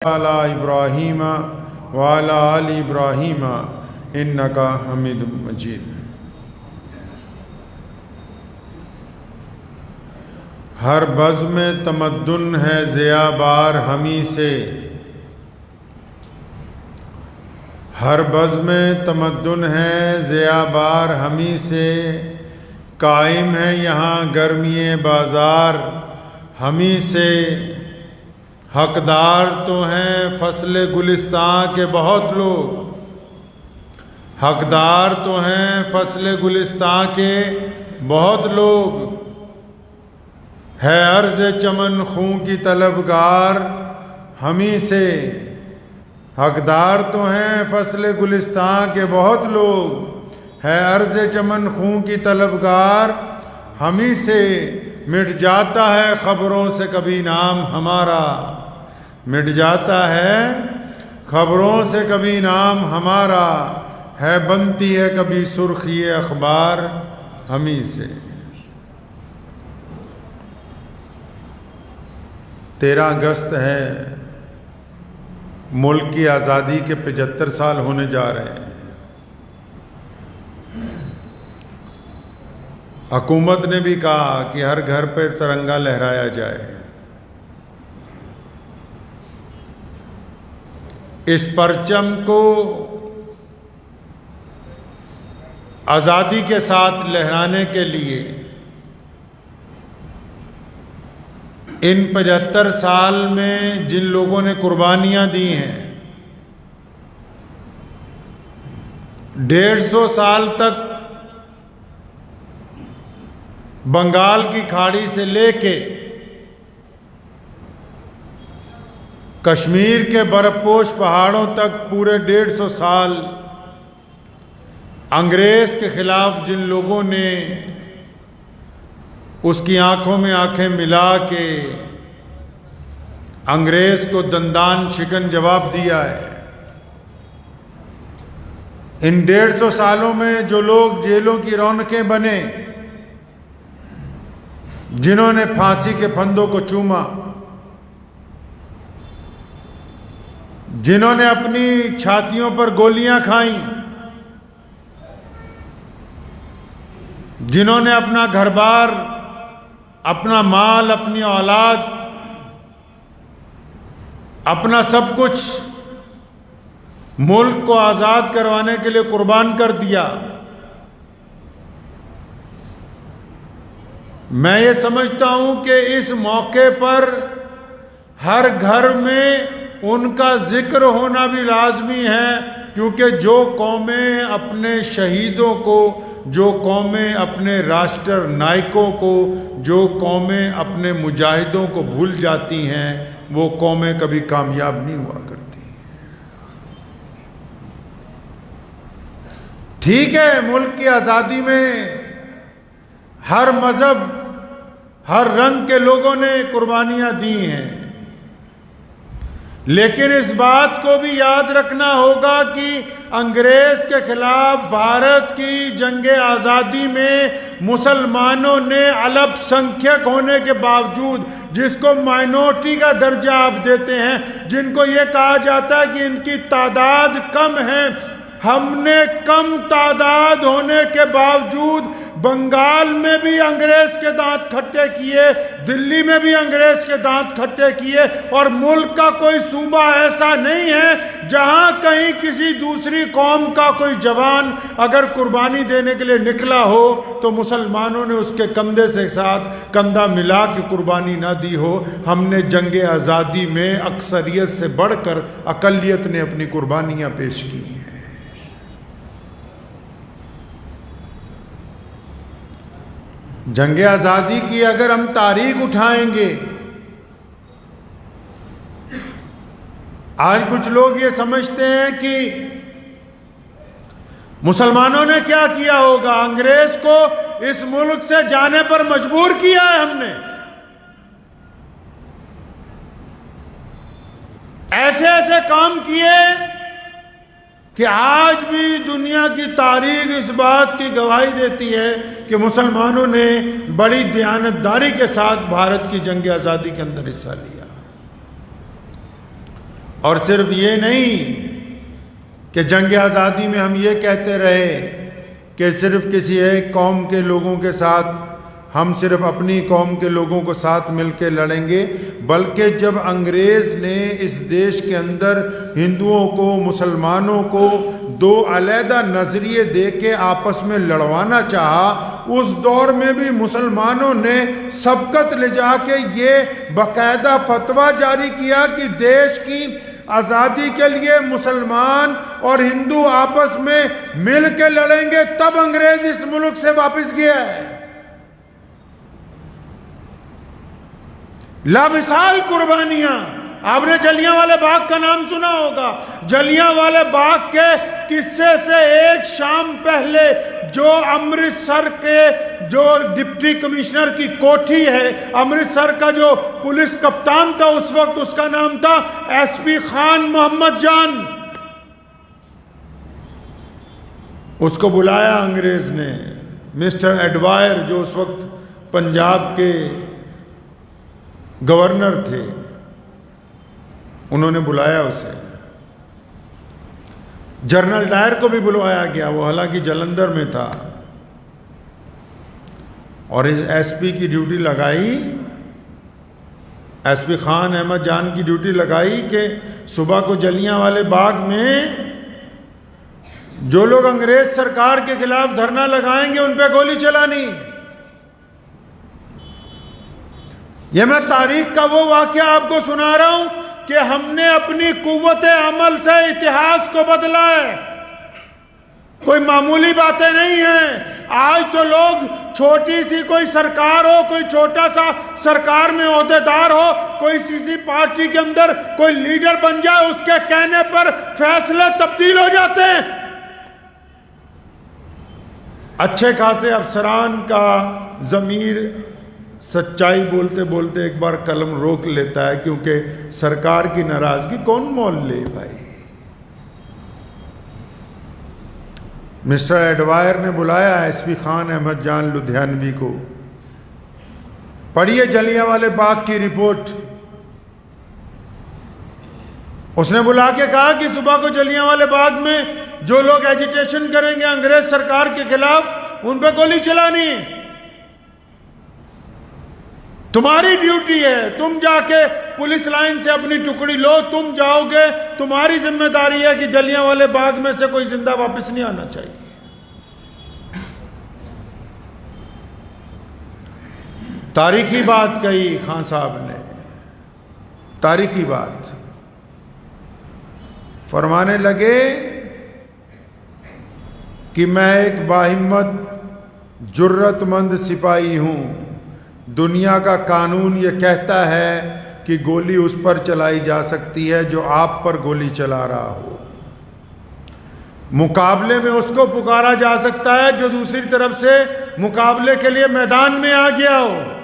अला इब्राहीम वाला आल इब्राहीम इन्नका हमीदुम मजीद। हर बज़ में तमद्दुन है ज़ियाबार हमी से, हर बज़ में तमद्दुन है ज़ियाबार हमी से, कायम है यहाँ गर्मी बाज़ार हमी से। हकदार तो हैं फ़स्ल गुलिस्तां के बहुत लोग, हकदार तो हैं फ़स्ल गुलिस्तां के बहुत लोग, है अर्ज़ चमन खूं की तलबगार हमी से। हकदार तो हैं फ़स्ल गुलिस्तां के बहुत लोग, है अर्ज़ चमन खूं की तलबगार हमी से। मिट जाता है ख़बरों से कभी नाम हमारा, मिट जाता है ख़बरों से कभी नाम हमारा, है बनती है कभी सुर्खी अखबार हमी से। 13 अगस्त है, मुल्क की आज़ादी के 75 साल होने जा रहे हैं। हुकूमत ने भी कहा कि हर घर पर तिरंगा लहराया जाए। इस परचम को आज़ादी के साथ लहराने के लिए इन 75 साल में जिन लोगों ने कुर्बानियां दी हैं, 150 साल तक बंगाल की खाड़ी से लेके कश्मीर के बर्फपोश पहाड़ों तक पूरे 150 साल अंग्रेज़ के ख़िलाफ़ जिन लोगों ने उसकी आंखों में आंखें मिला के अंग्रेज़ को दंदान शिकन जवाब दिया है, इन 150 सालों में जो लोग जेलों की रौनकें बने, जिन्होंने फांसी के फंदों को चूमा, जिन्होंने अपनी छातियों पर गोलियां खाई, जिन्होंने अपना घर-बार, अपना माल, अपनी औलाद, अपना सब कुछ मुल्क को आज़ाद करवाने के लिए कुर्बान कर दिया, मैं ये समझता हूं कि इस मौके पर हर घर में उनका जिक्र होना भी लाजमी है, क्योंकि जो कौमें अपने शहीदों को, जो कौमें अपने राष्ट्र नायकों को, जो कौमें अपने मुजाहिदों को भूल जाती हैं, वो कौमें कभी कामयाब नहीं हुआ करती। ठीक है, मुल्क की आज़ादी में हर मज़हब, हर रंग के लोगों ने कुर्बानियां दी हैं, लेकिन इस बात को भी याद रखना होगा कि अंग्रेज के खिलाफ भारत की जंगे आज़ादी में मुसलमानों ने अल्पसंख्यक होने के बावजूद, जिसको माइनॉरिटी का दर्जा आप देते हैं, जिनको ये कहा जाता है कि इनकी तादाद कम है, हमने कम तादाद होने के बावजूद बंगाल में भी अंग्रेज के दांत खट्टे किए, दिल्ली में भी अंग्रेज के दांत खट्टे किए, और मुल्क का कोई सूबा ऐसा नहीं है जहां कहीं किसी दूसरी कौम का कोई जवान अगर कुर्बानी देने के लिए निकला हो तो मुसलमानों ने उसके कंधे से साथ कंधा मिला के कुर्बानी ना दी हो। हमने जंगे आज़ादी में अक्सरियत से बढ़कर अकलियत ने अपनी कुर्बानियां पेश की हैं। जंगे आज़ादी की अगर हम तारीख उठाएंगे, आज कुछ लोग ये समझते हैं कि मुसलमानों ने क्या किया होगा, अंग्रेज को इस मुल्क से जाने पर मजबूर किया है हमने। ऐसे ऐसे काम किए कि आज भी दुनिया की तारीख इस बात की गवाही देती है कि मुसलमानों ने बड़ी दयानतदारी के साथ भारत की जंग आज़ादी के अंदर हिस्सा लिया। और सिर्फ ये नहीं कि जंग आज़ादी में हम ये कहते रहे कि सिर्फ किसी एक कौम के लोगों के साथ, हम सिर्फ अपनी कौम के लोगों को साथ मिलकर लड़ेंगे, बल्कि जब अंग्रेज़ ने इस देश के अंदर हिंदुओं को, मुसलमानों को दो अलहदा नज़रिए दे के आपस में लड़वाना चाहा, उस दौर में भी मुसलमानों ने सबकत ले जाके ये बाकायदा फतवा जारी किया कि देश की आज़ादी के लिए मुसलमान और हिंदू आपस में मिल के लड़ेंगे, तब अंग्रेज इस मुल्क से वापस गया है। लामिसाल कुर्बानियां। आपने जलियांवाले बाग का नाम सुना होगा। जलियांवाले बाग के किस्से से एक शाम पहले जो अमृतसर के जो डिप्टी कमिश्नर की कोठी है, अमृतसर का जो पुलिस कप्तान था उस वक्त, उसका नाम था एसपी खान मोहम्मद जान। उसको बुलाया अंग्रेज ने। मिस्टर एडवायर जो उस वक्त पंजाब के गवर्नर थे, उन्होंने बुलाया उसे। जनरल डायर को भी बुलवाया गया, वो हालांकि जलंधर में था, और इस एसपी की ड्यूटी लगाई, एसपी खान अहमद जान की ड्यूटी लगाई कि सुबह को जलियांवाले बाग में जो लोग अंग्रेज सरकार के खिलाफ धरना लगाएंगे उन पे गोली चलानी। यह मैं तारीख का वो वाकया आपको सुना रहा हूं कि हमने अपनी कुव्वत अमल से इतिहास को बदला है। कोई मामूली बातें नहीं हैं। आज तो लोग छोटी सी कोई सरकार हो, कोई छोटा सा सरकार में ओहदेदार हो, कोई किसी पार्टी के अंदर कोई लीडर बन जाए, उसके कहने पर फैसले तब्दील हो जाते हैं। अच्छे खासे अफसरान का ज़मीर सच्चाई बोलते बोलते एक बार कलम रोक लेता है, क्योंकि सरकार की नाराजगी कौन मोल ले भाई। मिस्टर एडवायर ने बुलाया एसपी खान अहमद जान लुधियानवी को। पढ़िए जलियांवाले बाग की रिपोर्ट। उसने बुला के कहा कि सुबह को जलियांवाले बाग में जो लोग एजिटेशन करेंगे अंग्रेज सरकार के खिलाफ, उन पर गोली चलानी। तुम्हारी ड्यूटी है, तुम जाके पुलिस लाइन से अपनी टुकड़ी लो, तुम जाओगे, तुम्हारी जिम्मेदारी है कि जलियांवाले बाग में से कोई जिंदा वापस नहीं आना चाहिए। तारीखी बात कही खान साहब ने, तारीखी बात। फरमाने लगे कि मैं एक बाहिम्मत जुर्रतमंद सिपाही हूं। दुनिया का कानून ये कहता है कि गोली उस पर चलाई जा सकती है जो आप पर गोली चला रहा हो। मुकाबले में उसको पुकारा जा सकता है जो दूसरी तरफ से मुकाबले के लिए मैदान में आ गया हो।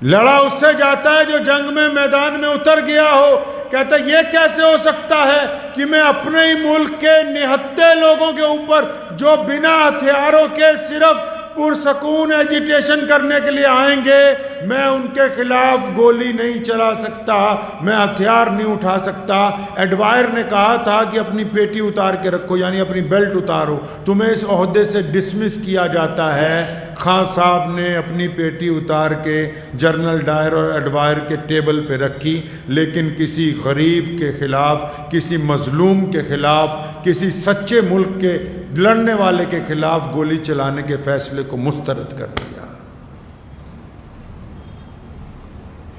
लड़ा उससे जाता है जो जंग में मैदान में उतर गया हो। कहता ये कैसे हो सकता है कि मैं अपने ही मुल्क के निहत्थे लोगों के ऊपर जो बिना हथियारों के सिर्फ पुरसकून एजिटेशन करने के लिए आएंगे, मैं उनके खिलाफ गोली नहीं चला सकता, मैं हथियार नहीं उठा सकता। एडवायर ने कहा था कि अपनी पेटी उतार के रखो, यानी अपनी बेल्ट उतारो, तुम्हें इस ओहदे से डिसमिस किया जाता है। खान साहब ने अपनी पेटी उतार के जनरल डायर और एडवायर के टेबल पे रखी, लेकिन किसी गरीब के खिलाफ, किसी मजलूम के खिलाफ, किसी सच्चे मुल्क के लड़ने वाले के खिलाफ गोली चलाने के फैसले को मुस्तरद कर दिया।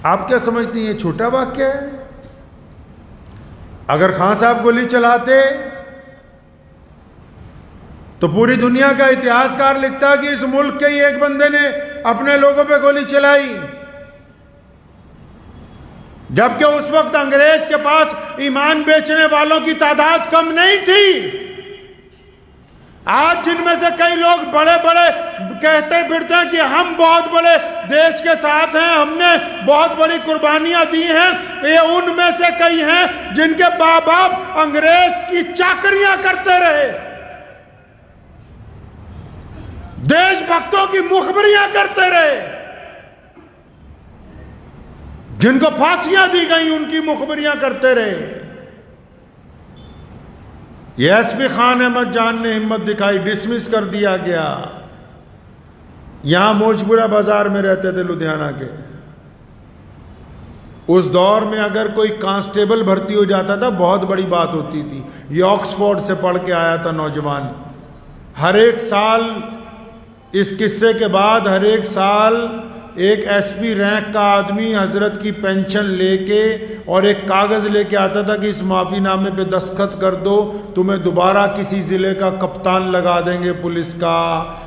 आप क्या समझती हैं ये छोटा वाक्य है? अगर खान साहब गोली चलाते तो पूरी दुनिया का इतिहासकार लिखता कि इस मुल्क के ही एक बंदे ने अपने लोगों पे गोली चलाई, जबकि उस वक्त अंग्रेज के पास ईमान बेचने वालों की तादाद कम नहीं थी। आज जिनमें से कई लोग बड़े बड़े कहते फिरते हैं कि हम बहुत बड़े देश के साथ हैं, हमने बहुत बड़ी कुर्बानियां दी हैं, ये उनमें से कई हैं जिनके बाप बाप अंग्रेज की चाकरियां करते रहे, देशभक्तों की मुखबरियां करते रहे, जिनको फांसियां दी गई उनकी मुखबरियां करते रहे। ये एसपी खान अहमद जान ने हिम्मत दिखाई, डिसमिस कर दिया गया। यहां मौजपुरा बाजार में रहते थे लुधियाना के। उस दौर में अगर कोई कांस्टेबल भर्ती हो जाता था बहुत बड़ी बात होती थी। ये ऑक्सफोर्ड से पढ़ के आया था नौजवान। हर एक साल इस किस्से के बाद हर एक साल एक एसपी रैंक का आदमी हजरत की पेंशन लेके और एक कागज़ लेके आता था कि इस माफ़ीनामे पे दस्तखत कर दो, तुम्हें दोबारा किसी ज़िले का कप्तान लगा देंगे पुलिस का।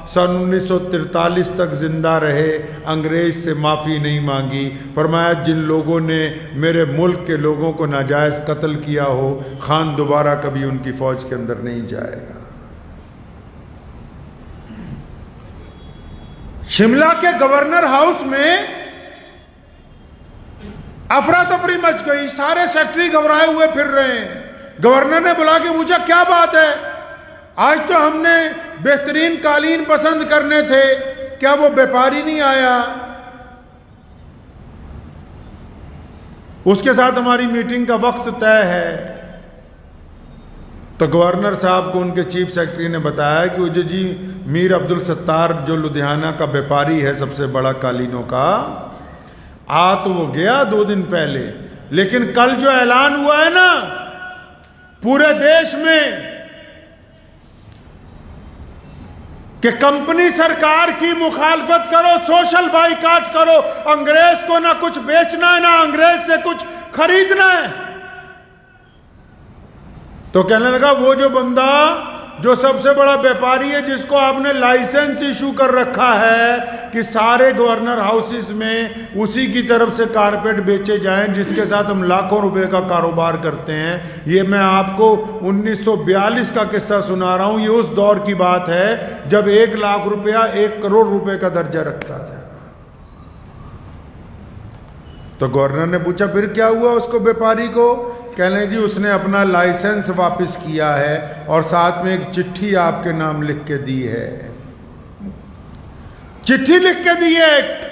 सन 1943 तक ज़िंदा रहे, अंग्रेज़ से माफ़ी नहीं मांगी। फरमाया जिन लोगों ने मेरे मुल्क के लोगों को नाजायज़ कत्ल किया हो, खान दोबारा कभी उनकी फ़ौज के अंदर नहीं जाएगा। शिमला के गवर्नर हाउस में अफरा तफरी मच गई, सारे सेक्रेटरी घबराए हुए फिर रहे हैं। गवर्नर ने बुला के पूछा क्या बात है, आज तो हमने बेहतरीन कालीन पसंद करने थे, क्या वो व्यापारी नहीं आया? उसके साथ हमारी मीटिंग का वक्त तय है। तो गवर्नर साहब को उनके चीफ सेक्रेटरी ने बताया कि वो जी मीर अब्दुल सत्तार जो लुधियाना का व्यापारी है सबसे बड़ा कालीनों का, आ तो वो गया 2 दिन पहले, लेकिन कल जो ऐलान हुआ है ना पूरे देश में कि कंपनी सरकार की मुखालफत करो, सोशल बाइकाट करो, अंग्रेज को ना कुछ बेचना है ना अंग्रेज से कुछ खरीदना है। तो कहने लगा वो जो बंदा जो सबसे बड़ा व्यापारी है जिसको आपने लाइसेंस इशू कर रखा है कि सारे गवर्नर हाउसेस में उसी की तरफ से कारपेट बेचे जाएं जिसके साथ हम लाखों रुपए का कारोबार करते हैं। ये मैं आपको 1942 का किस्सा सुना रहा हूं। ये उस दौर की बात है जब 1 लाख रुपया 1 करोड़ रुपए का दर्जा रखता था। तो गवर्नर ने पूछा फिर क्या हुआ उसको व्यापारी को? कहने जी उसने अपना लाइसेंस वापस किया है और साथ में एक चिट्ठी आपके नाम लिख के दी है। चिट्ठी लिख के दी है,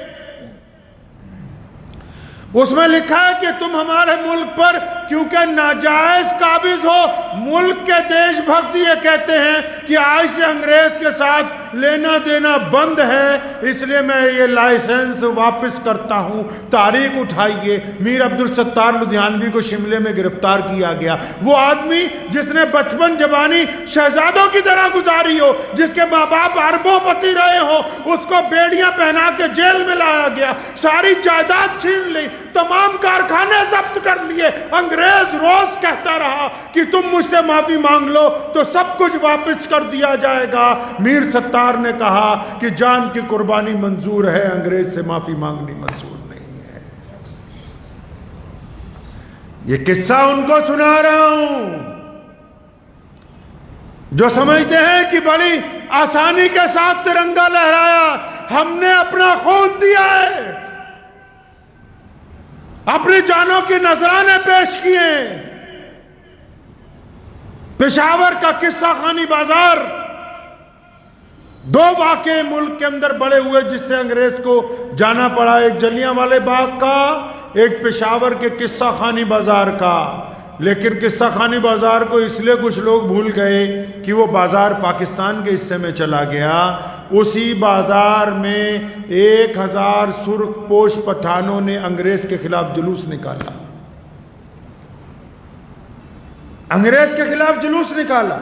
उसमें लिखा है कि तुम हमारे मुल्क पर क्योंकि नाजायज काबिज हो, मुल्क के देशभक्त ये कहते हैं कि आज से अंग्रेज के साथ लेना देना बंद है, इसलिए मैं ये लाइसेंस वापस करता हूं। तारीख उठाइए। मीर अब्दुल सत्तार लुधियानवी को शिमले में गिरफ्तार किया गया। वो आदमी जिसने बचपन जवानी शहजादों की तरह गुजारी हो, जिसके माँ बाप अरबोपति रहे हो, उसको बेड़ियां पहना के जेल में लाया गया, सारी जायदाद छीन ली, तमाम कारखाने जब्त कर लिए। अंग्रेज रोज कहता रहा कि तुम मुझसे माफी मांग लो तो सब कुछ वापस कर दिया जाएगा। मीर सत्तार ने कहा कि जान की कुर्बानी मंजूर है, अंग्रेज से माफी मांगनी मंजूर नहीं है। ये किस्सा उनको सुना रहा हूं जो समझते हैं कि बड़ी आसानी के साथ तिरंगा लहराया। हमने अपना खून दिया है, अपनी जानों की नजराने पेश किए। पेशावर का किस्सा खानी बाजार, 2 वाक़े मुल्क के अंदर बड़े हुए जिससे अंग्रेज को जाना पड़ा। एक जलियांवाले बाग का, एक पेशावर के किस्सा खानी बाजार का। लेकिन किस्सा खानी बाजार को इसलिए कुछ लोग भूल गए कि वो बाजार पाकिस्तान के हिस्से में चला गया। उसी बाजार में 1000 सुर्खपोश पठानों ने अंग्रेज के खिलाफ जुलूस निकाला। अंग्रेज के खिलाफ जुलूस निकाला।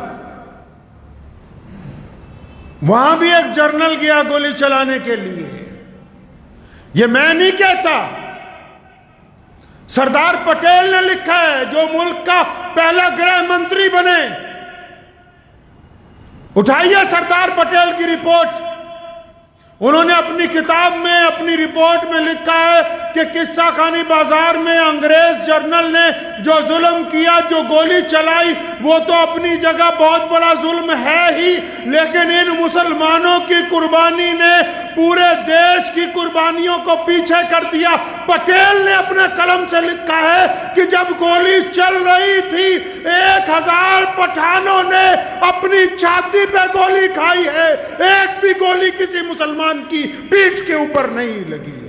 वहां भी एक जर्नल गया गोली चलाने के लिए। ये मैं नहीं कहता, सरदार पटेल ने लिखा है जो मुल्क का पहला गृह मंत्री बने। उठाइए सरदार पटेल की रिपोर्ट। उन्होंने अपनी किताब में, अपनी रिपोर्ट में लिखा है कि किस्सा खानी बाजार में अंग्रेज जर्नल ने जो जुल्म किया, जो गोली चलाई, वो तो अपनी जगह बहुत बड़ा जुल्म है ही, लेकिन इन मुसलमानों की कुर्बानी ने पूरे देश की कुर्बानियों को पीछे कर दिया। पटेल ने अपने कलम से लिखा है कि जब गोली चल रही थी 1000 पठानों ने अपनी छाती पे गोली खाई है, एक भी गोली किसी मुसलमान की पीठ के ऊपर नहीं लगी।